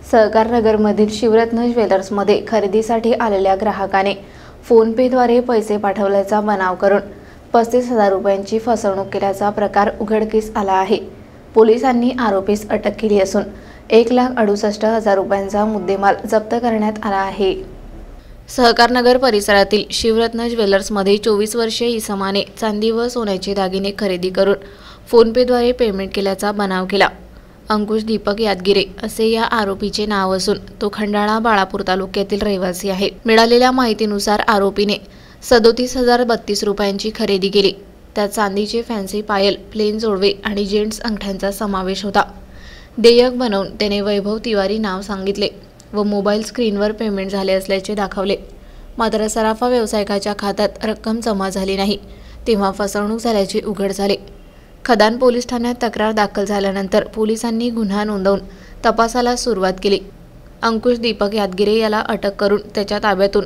सहकारनगरमधील शिवरत्न ज्वेलर्समध्ये खरेदीसाठी आलेल्या ग्राहकाने फोनपेद्वारे पैसे पाठवल्याचा बनाव करून 35,000 रुपयांची फसवणूक केल्याचा प्रकार उघडकीस आला आहे। पोलिसांनी आरोपीस अटक केली असून 1,68,000 रुपयांचा मुद्देमाल जप्त करण्यात आला आहे। सहकारनगर परिसरातील शिवरत्न ज्वेलर्समध्ये 24 वर्षीय इसमाने चांदी व सोन्याचे दागिने खरेदी करून फोनपेद्वारे पेमेंट केल्याचा बनाव केला। अंकुश दीपक यादगिरे असे या आरोपीचे नाव असून तो खंडाळा बाळापूर तालुक्यातील रहिवासी आहे। मिळालेल्या माहितीनुसार आरोपीने 37,032 रुपयांची खरेदी केली। त्यात चांदीचे फॅन्सी पायल, प्लेन जोडवे आणि जेंट्स अंगठ्यांचा समावेश होता। देयक बनवून त्याने वैभव तिवारी नाव सांगितले व मोबाईल स्क्रीनवर पेमेंट झाले असल्याचे दाखवले। मात्र सराफा व्यावसायिकाच्या खात्यात रक्कम जमा झाली नाही, तेव्हा फसवणूक झाल्याचे उघड झाले। खदान पोलीस ठाण्यात तक्रार दाखल झाल्यानंतर पोलिसांनी गुन्हा नोंदवून तपासाला सुरुवात केली। अंकुश दीपक यादगिरे याला अटक करून त्याच्या ताब्यातून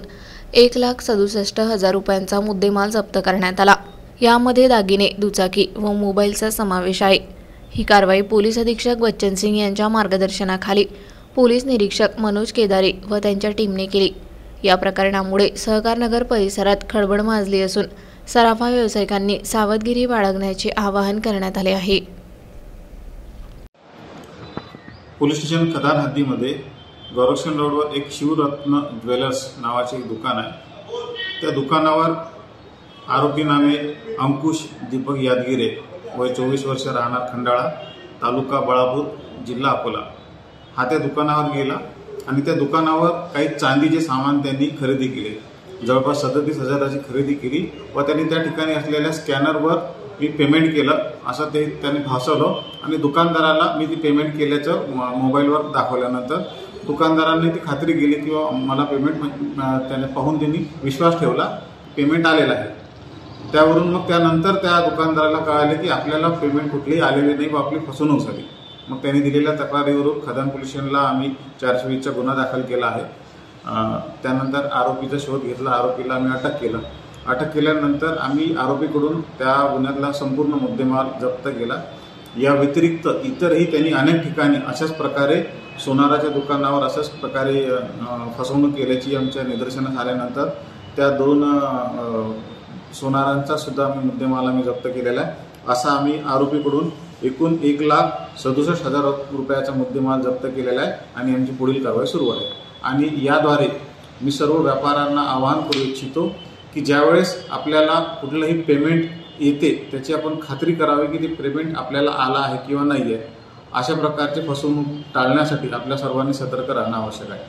1,67,000 रुपयांचा मुद्देमाल जप्त करण्यात आला। यामध्ये दागिने, दुचाकी व मोबाईलचा समावेश आहे। ही कारवाई पोलीस अधीक्षक बच्चन सिंग यांच्या मार्गदर्शनाखाली पोलीस निरीक्षक मनोज केदारे व त्यांच्या टीमने केली। या प्रकरणामुळे सहकारनगर परिसरात खळबळ माजली असून सराफा व्यावसायिकांनी सावधगिरी बाळगण्याचे आवाहन करण्यात आले आहे। पोलीस स्टेशन खदान हद्दीमध्ये गौरक्षण रोडवर एक शिवरत्न ज्वेलर्स नावाचे एक दुकान आहे। त्या दुकानावर आरोपी नामे अंकुश दीपक यादगिरे, वय 24 वर्ष, राहणार खंडाळा, तालुका बाळापूर, जिल्हा अकोला, हा त्या दुकानावर गेला आणि त्या दुकानावर काही चांदीचे सामान त्यांनी खरेदी केले। जवळपास 37,000ची खरेदी केली व त्यांनी त्या ठिकाणी असलेल्या स्कॅनरवर मी पेमेंट केलं असं त्यांनी भासवलं आणि दुकानदाराला मी ती पेमेंट केल्याचं मोबाईलवर दाखवल्यानंतर दुकानदारांनी ती खात्री केली किंवा मला पेमेंट त्याने पाहून त्यांनी विश्वास ठेवला, पेमेंट आलेला आहे। त्यावरून मग त्यानंतर त्या दुकानदाराला कळाले की आपल्याला पेमेंट कुठलीही आलेली नाही व आपली फसवणूक झाली। मग त्यांनी दिलेल्या तक्रारीवरून खदान पोलीस स्टेशनला आम्ही 420चा गुन्हा दाखल केला आहे। त्यानंतर आरोपीचा शोध घेतला, आरोपीला आम्ही अटक केलं। अटक केल्यानंतर आम्ही आरोपीकडून त्या गुन्ह्यातला संपूर्ण मुद्देमाल जप्त केला। या व्यतिरिक्त इतरही त्यांनी अनेक ठिकाणी अशाच प्रकारे सोनाराच्या दुकानावर अशाच प्रकारे फसवणूक केल्याची आमच्या निदर्शनास आल्यानंतर त्या 2 सोनारांचा सुद्धा आम्ही मुद्देमाल जप्त केलेला आहे। असा आम्ही आरोपीकडून एकूण 1,67,000 रुपयाचा मुद्देमाल जप्त केलेला आहे आणि आमची पुढील कारवाई सुरू आहे। आणि याद्वारे मी सर्व व्यापाऱ्यांना आवाहन करू इच्छितो की ज्यावेळेस आपल्याला कुठलंही पेमेंट येते त्याची आपण खात्री करावी की ते पेमेंट आपल्याला आला आहे किंवा नाही आहे। अशा प्रकारचे फसवणूक टाळण्यासाठी आपल्या सर्वांनी सतर्क राहणं आवश्यक आहे।